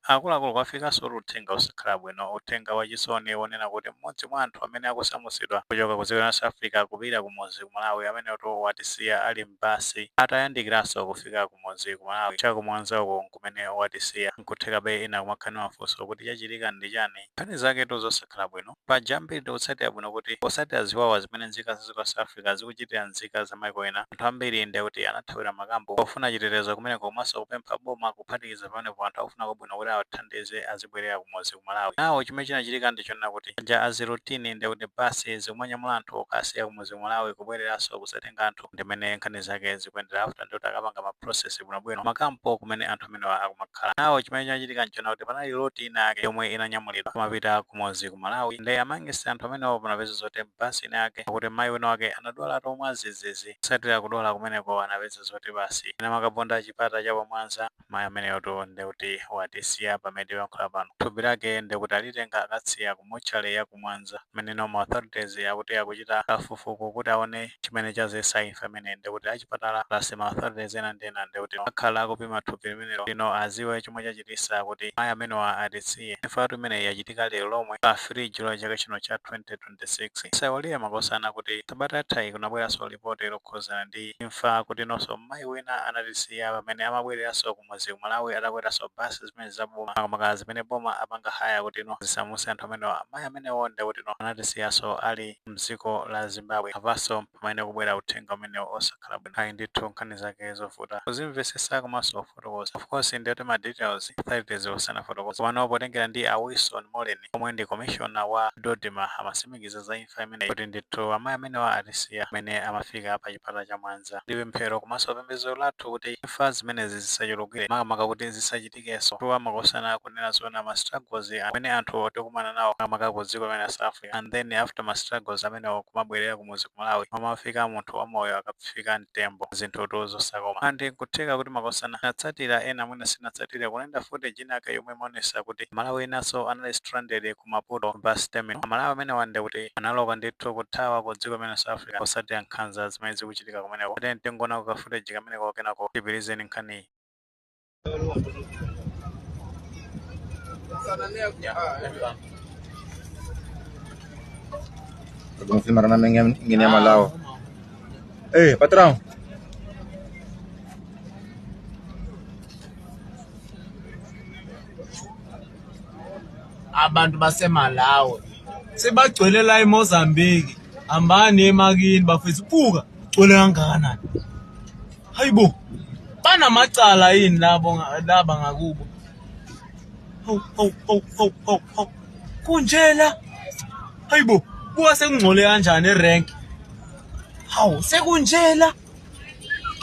akuluakulu kwafikanso uthenga osakhala bwino, uthenga wachisoni wonena kuti mmodzi mwa anthu amene akusamutsidwa kuchoka ku dziko la South Africa kupita kumudzi ku Malawi amene watisiya ali m'basi atayandikiranso kufika kumudzi ku Malawi chakumwanza uko kumene watisiya. Nkuthekabe ena kumakhala mafunso kuti chachitika ndi chani. Nkhani zake zosakhala bwino paja mbiri tikutsatira bwino kuti posatira ziwawa zimene nzika za South Africa zikuchitira nzika za maiko ena, anthu ambiri ndi kuti anathawira makambo pofuna chitetezo kumeneko komanso kupempha boma kuphatikiza pamenepo anthu akufuna kwabwino kuti awathandize azibwerera kumudzi ku Malawi. Nawo chimene chinachitika ndi chonena kuti paja azirutini ndi kuti basi zikumanyamula anthu okasiya kumudzi ku Malawi kubwereranso kusatenga anthu ndimene nkhani zake zikuyendera after ndi kuti akapanga maprocess bwinobwino makampo kumene anthu amenewa akumakhala. Nawo chimene chinachitika nchonena kuti panali loti ina yake yomwe inanyamulidwa kumapita kumudzi ku Malawi ndi amangisa anthu amenewo panapeza zoti basi ina yake kuti mayi wina wake anadwala tomwe azizizi kusatira kudwala kumeneko anapeza zoti basi ina makaponda chipata cha pamwanza mayi ameneyoto ndi kuti watisiya pamene yankhula pano. Thupi lake ndi kuti alitenga akatsiya ku mochale ya kumwanza amene normal authorities akuti akuchita kafukufuku kuti aone chimene chazesa imfa imene ndi kuti achipatala plus ma authorities ena ndi ena ndi kuti akhala akupima thupi limenelo lino aziwe chomwe chachitisa kuti mayi amenewa atisiye. Imfa imene yachitika lero lomwe pa 3 Julayi chaka chino cha 2026. Saiwalire makosana kuti sabata yathayi kunabweranso ripoti lokhuzana ndi imfa kuti nonso mayi wina anatisiya pamene amabwereranso kumudzi ku Malawi atakweranso basi zimene zaboma akamaka zimene boma apanga haya kuti zisamuse anthu amenewa. Mayi amenewo ndi kuti anatisiyanso ali mdziko la Zimbabwe apanso pamene kubwera uthenga umene osakhala bwino. Ayi ndithu nkhani zake zovuta kuzimvesesa komanso kufotokoza. Of course ndi kuti ma details authorities osanafotokoza pano potengera ndi a Wilson Molen omwe ndi commissioner wa Dodima amasimikiza za imfa imene kuti ndithu amayi amenewa atisiya amene amafika pa chipata cha Mwanza. Ndi pemphero komanso pembedzo lathu kuti imfa zimenezi zisachulukire makamaka kuti zisachitikenso. Tuwa makosana kunena zona ma struggles amene anthu otikumana nawo makamaka ku dziko limene la South Africa and then after ma struggles amene kumabwerera kumudzi ku Malawi amafika munthu wamoyo akafika mtembo zinthu zosakoma. Andi kutheka kuti makosana natsatira ena mwina sinatsatire kunenda footage inake yomwe imaonesa kuti Malawi naso anali stranded ku Maputo bus terminal. Malawi amene wande kuti analoka ndithu kuthawa ku dziko limene South Africa kusatira nkhanza zimene zikuchitika kumeneko. Kuti ndingona ka footage kameneko kenako tipirizeni nkhani. Vamos filmar na minha Malawi. Ei, patrão. Abantu baseMalawi sebagcwele la eMozambique hambani emakini bafisa ubuka gcwele kangakanani. Hayibo banamacala yini laba ngakubo. Hawu kunjela. Hayibo buka sekungcole kanjani erank. Hawu sekunjela.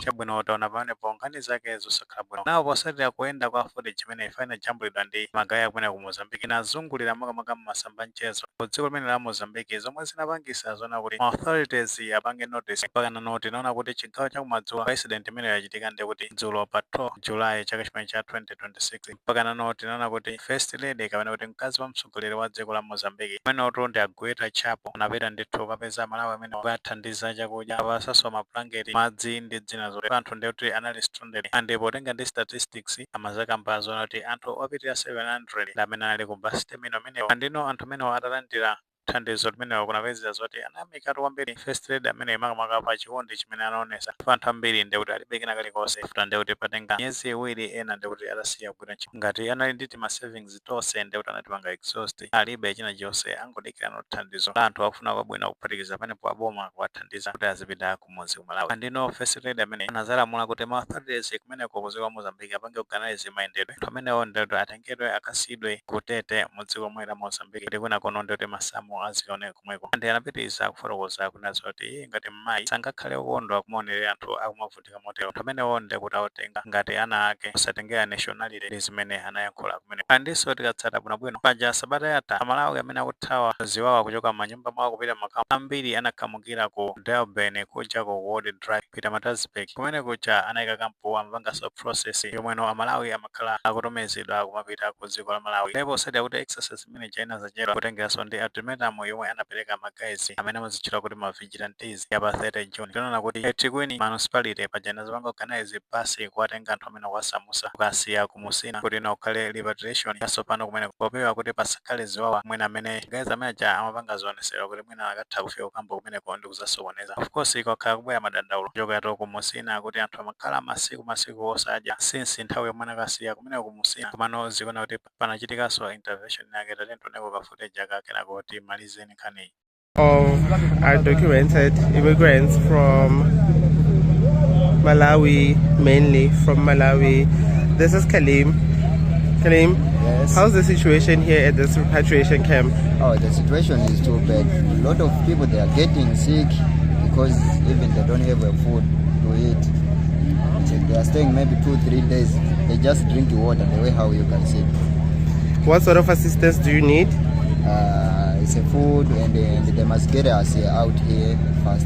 Chabwino utaona pamene nkhani zake zosakhala bwino. Nawo posatira kuyenda kwa footage imene ifana jambulidwa ndi magaya kumene ku Mozambique inazungulira makamaka m'masamba mchezo ku dziko limene la Mozambique zomwe zinapangisa zona kuti authorities apange notice mpaka noti naona kuti chigawo cha kumadzulo accident imene yachitika ndi kuti dzulo pa 12 Julayi chaka chimene cha 2026 mpaka noti naona kuti first lady kapena kuti mkazi wa mtsogoleri wa dziko la Mozambique amene otonde Agueta Chapo anapita ndithu kapeza Malawi amene akathandiza chakudya apasaso mablanketi madzi ndi dzina zoti anthu ndi kuti anali stranded. And potenga ndi statistics amazaka mbazo noti anthu opitirira 700 amene ali ku bus terminal amenewo andino anthu amene atalandira thandizo limene kunapezera zoti anamikatu kwambiri first lady amene makamaka pa chikondi chimene anaonesa anthu ambiri ndi kuti alibe kena kalikonse futa ndi kuti patenga miyezi iwiri ena ndi kuti atasiya kugwira ntchito ngati anali nditi ma savings tonse ndi kuti anatipanga exhaust alibe china chonse angodikira nothandizo la anthu akufuna kwabwino kuphatikiza panepo aboma kuwathandiza kuti azipita kumudzi ku Malawi. Andino first lady amene anazalamula kuti ma authorities kumeneko ku dziko la Mozambique apange organize mayendedwe anthu amenewo ndi kuti atengedwe akasidwe kutete mu dziko lomwe la Mozambique kuti kwina kono ndi kuti masamu azikaone kumweko. Andi anapitiriza kufotokoza kunazo kuti ngati mayi sangakhale okondwa kumaonera anthu akumavutika motero anthu amenewo ndi kuti awatenga ngati ana ake osatengera nationality zimene anayankhula kumene. Andinso tikatsata bwinobwino paja sabata yatha Amalawi amene akuthawa ziwawa kuchoka manyumba mwawo kupita makampu ambiri anakhamukira ku Durban kuja ku World Drive Peter Matasburg kumene kuja anayika kampu amvangaso process yomweno Amalawi amakhala akutumizidwa kumapita ku dziko la Malawi. Lepo osati kuti exercise imene China zachera kutengeranso ndi ultimatum Adamu yomwe anapeleka magazi amene amazichita kuti ma vigilantes yapa 30 June. Tinaona kuti eThekwini municipality pajana zipanga organize basi kuwatenga anthu amene wasamusa kukasiya kumusina kuti ukhale repatriation yasopano kumene kupewa kuti pasakhale ziwawa mwina amene guys amene amapanga zionesera kuti mwina akatha kufika kukambo kumeneko ndi kuzasokoneza. Of course ikakhala kubwera madandaulo kuchokera kumusina kuti anthu amakhala masiku osadya since nthawi yomwe anakasiya kumene kumusina komano zikuona kuti panachitikanso intervention yake tatentoneko ka footage akake nakoti malizeni nkhani of undocumented immigrants from Malawi, mainly from Malawi. This is Kalim. Kalim, yes. How's the situation here at this repatriation camp? Oh, the situation is too bad. A lot of people, they are getting sick because even they don't have food to eat. So they are staying maybe 2-3 days. They just drink water the way how you can see. What sort of assistance do you need? It's a food and they must get us out here fast.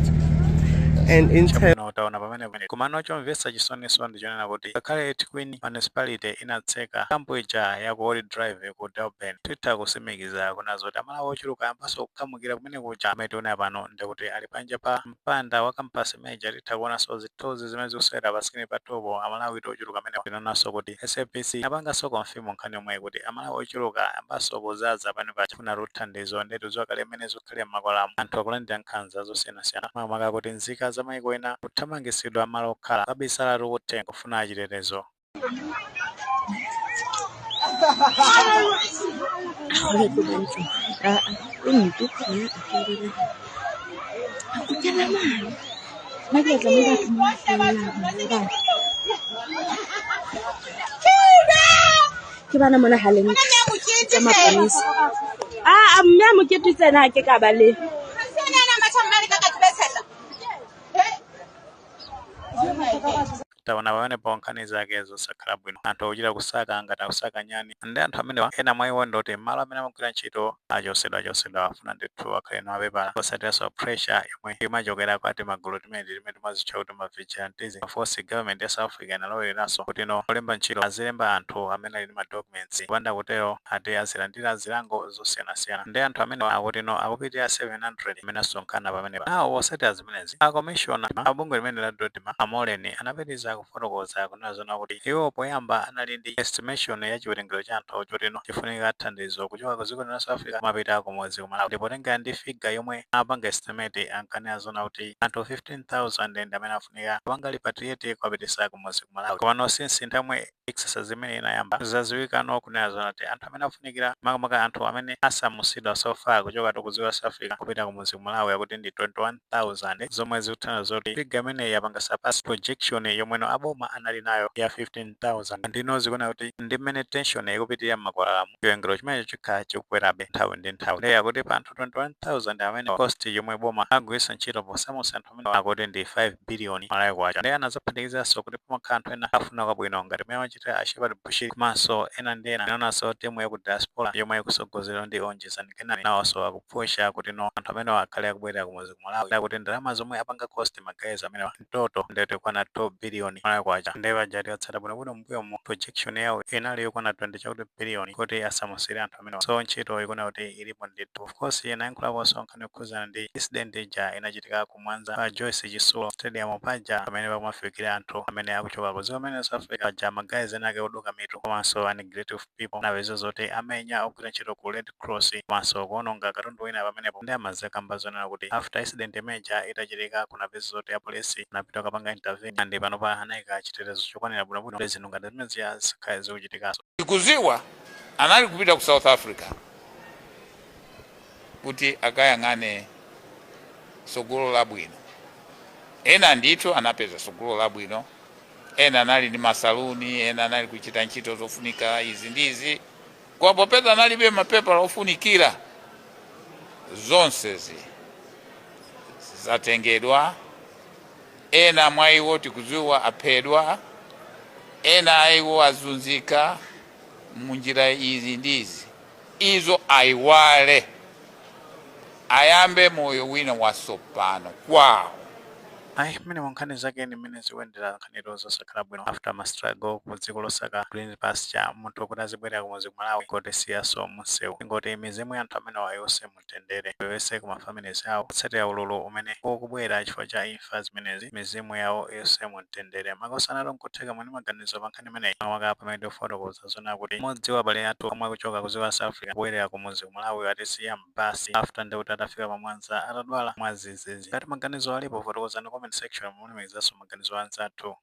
And in terms utaona pamene kumano chomvetsa chisoniso ndi chonena kuti ngakhale eThekwini municipality inatseka kampu ija ya ku Old Drive ku Durban titha kusimikiza kunazo kuti amalawi ochuluka ambaso kukamukira kumene kuja amene tiona pano ndikuti ali panja pa mpanda wa kampasi meja titha kuonanso zithunzi zimene zikuswera pasikini pa topo amalawi ochuluka amene tinonanso kuti SAPC apanganso confirm nkhani yomwe kuti amalawi ochuluka ambaso kuzaza pano pachifuna thandizo ndetu zokale mmene zokhalira makwalamu anthu akulandira nkhanza zosiyanasiyana mamaka kuti nzika za maiko ena kuthamangisidwa malo okhala kabisala likutenga kufuna chitetezo. Kibana mona haleng tsa maponisa mme mo ke tsena ke ka ba le taona pamene nkhani zake zosakhala bwino anthu ochita kusaka ngati akusaka nyani ndi anthu amene ena mwa iwo ndoti malo amene amagwira ntchito achosedwa afuna ndithu akhale nawo papela osatiranso pressure yomwe imachokera kwati magulu timene timazitcha kuti ma vigilantes force government ya South Africa inalowereranso kuti olemba ntchito azilemba anthu amene ali ndi ma documents kupanda kutero ati azilandira zilango zosiyanasiyana ndi anthu amene akuti akupitira 700 amene asonkhana pamene awo osati azimenezi akomishona abungwe limene la Dodima Amoleni anapitiriza kufotokoza kunazona kuti iwo poyamba anali ndi estimation ya chiwerengero cha anthu ochotino chifunika thandizo kuchoka ku dziko la South Africa mapita kumodzi kumalawi ndipotenga ndi figa yomwe apanga estimate ankane zona kuti anthu 15,000 ndi amene afunika kupanga repatriate kwapitisa kumodzi kumalawi komano since nthamwe exercise imene inayamba zaziwikano kunena zona kuti anthu amene afunikira makamaka anthu amene asamusidwa so far kuchoka ku dziko la South Africa kupita kumodzi kumalawi akuti ndi 21,000 zomwe zikuthandiza zoti figa imene yapanga surpass projection yomwe aboma anali nayo ya 15,000 ndino zikuona kuti ndi mmene tension ikupitirira makwalamu chiwerengero chimene chikhala chikukwerabe nthawi ndi nthawi ndiye akuti pa anthu 21,000 amene cost yomwe boma agwiritsa ntchito posamusa anthu amene akuti ndi 5 billion malawi kwacha ndiye anazaphatikizaso kuti pamakhala anthu ena afuna kwabwino ngati mmene amachita a Shepherd Bushiri komanso ena ndi ena naonanso timu ya ku diaspora yomwe ikusogozedwa ndi Onjeza Kenani nawonso akupusha kuti anthu amene akhale akubwerera kumudzi kumalawi kuti ndalama zomwe apanga cost magazi amene mtoto ndete kwana 2 billion malawi kwacha ndiye bajeti yatsata bwinobwino mbuyo mu projection yawo inali yokwana 20 billion kuti asamusire anthu amene so ntchito ikuona kuti ilipo ndithu of course inayankhulaponso nkhani yokhuzana ndi incident ija inachitika ku Mwanza pa Joyce Chisulo stadium paja pamene pamafikira anthu amene akuchoka ku dziko la South Africa paja magazi enake oduka mitu komanso integrative people nawezo zoti amenya ogwira ntchito ku Red Cross komanso kuononga katundu wina pamenepo ndi amazeka mbazonena kuti after incident imeja itachitika kunapezo zoti ya polisi napita kapanga intervene ndi pano pa anayika chitetezo chokwanira bwinobwino zinunga zimene zikhala zikuchitikaso Kuziwa anali kupita ku South Africa kuti akayang'ane sogolo labwino ena ndithu anapeza sogolo labwino ena anali ndi masaluni ena anali kuchita ntchito zofunika izi ndizi kwa popeza analibe mapepala ofunikira zonsezi zatengedwa ena mwa iwo tikuziwa aphedwa ena aiwo azunzika munjira izi ndizi izo aiwale ayambe moyo wina wasopano kwawo Ayi mmene munkhani zake ni mmene zikuendera nkhaniro zosakhala bwino after ma struggle ku dziko losaka green pasture munthu kuti azibwerera kumuzi ku Malawi kuti siyaso munsewu ingoti mizimu ya anthu amene wayonse mutendere yonse ku mafamilies awo kutsatira ululu umene ukubwera chifukwa cha imfa zimenezi mizimu yawo yonse mutendere makosana lonkutheka mwene maganizo pa nkhani imeneyi mawaka pamene fotokoza zona kuti mmodzi wa abale athu omwe akuchoka ku dziko la South Africa kubwerera kumuzi ku Malawi atisiya mbasi after ndekuti atafika pa Mwanza atadwala mwazizizi ngati maganizo alipo fotokozani comment section mulemekeza maganizo anzathu.